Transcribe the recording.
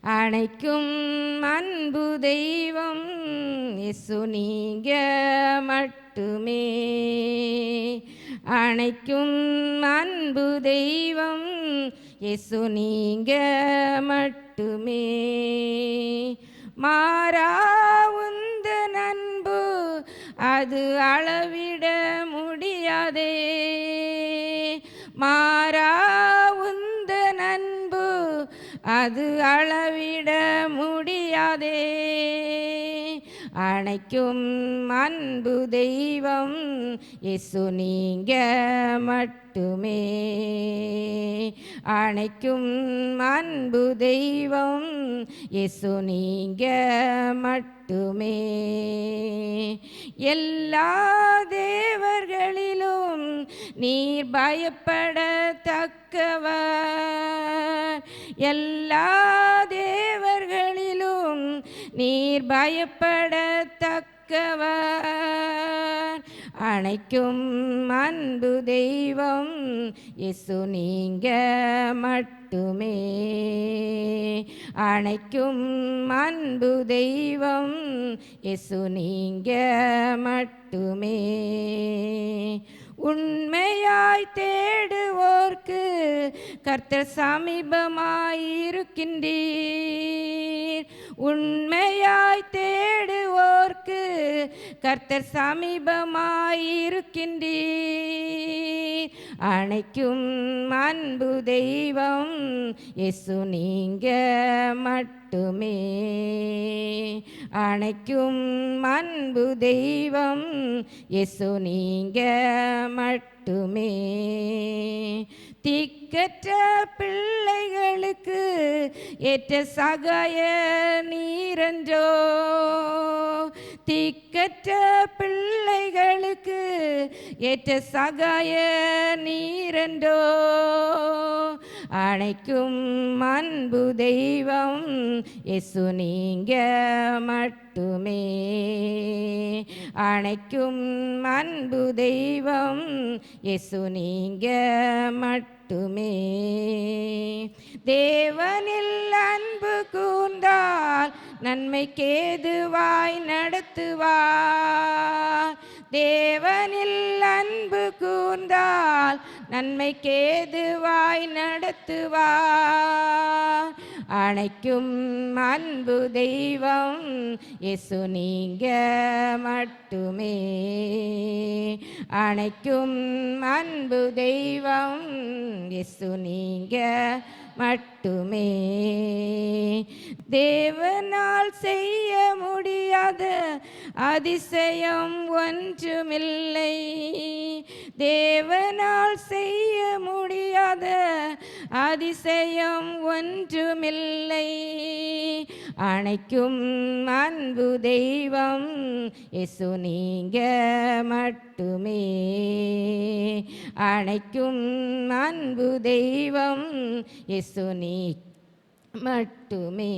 அணைக்கும் அன்பு தெய்வம் இயேசு நீங்க மட்டுமே. அணைக்கும் அன்பு தெய்வம் இயேசு நீங்க மட்டுமே. மாறா உந்தன் அன்பு அது அளவிட முடியாதே. மாறா உந்தன் அன்பு அது அளவிட முடியாதே. அணைக்கும் அன்பு தெய்வம் இயேசு நீங்க மட்டுமே. அணைக்கும் அன்பு தெய்வம் இயேசு நீங்க மட்டுமே. எல்லா தேவர்களிலும் நீர் பயப்படத்தக்கவர். எல்லா தேவர்களிலும் நீர் பயப்படத்தக்கவர். அணைக்கும் அன்பு தெய்வம் இயேசு நீங்க மட்டுமே. அணைக்கும் அன்பு தெய்வம் இயேசு நீங்க மட்டுமே. உண்மையாய் தேடுவோர்க்கு கர்த்தர் சமீபமாயிருக்கின்றீர். உண்மையாய் தேடுவோர்க்கு கர்த்தர் சமீபமாயிருக்கின்றீர். அணைக்கும் அன்பு தெய்வம் இயேசு நீங்க மட்டுமே. அணைக்கும் அன்பு தெய்வம் இயேசு நீங்க மட்டுமே. திக்கற்ற பிள்ளைகளுக்கு ஏற்ற சகாய நீரன்றோ. திக்கற்ற பிள்ளைகளுக்கு ஏற்ற சகாய நீரன்றோ. அணைக்கும் அன்பு தெய்வம் இயேசு நீங்க மட்டுமே. அணைக்கும் அன்பு தெய்வம் இயேசு நீங்க மட்டுமே. தேவனில் அன்பு கூர்ந்தால் நன்மைக்கேதுவாய் நடத்துவார். தேவனில் அன்பு கூர்ந்தால் நன்மைக்கேதுவாய் நடத்துவார். அணைக்கும் அன்பு தெய்வம் இயேசு நீங்க மட்டுமே. அணைக்கும் அன்பு தெய்வம் இயேசு நீங்க மட்டுமே. தேவனால் செய்ய முடியாத அதிசயம் ஒன்றுமில்லை. தேவனால் செய்ய முடியாத அதிசயம் ஒன்றுமில்லை. அணைக்கும் அன்பு தெய்வம் இயேசு நீங்க மட்டுமே. அணைக்கும் அன்பு தெய்வம் இயேசு நீ மட்டுமே.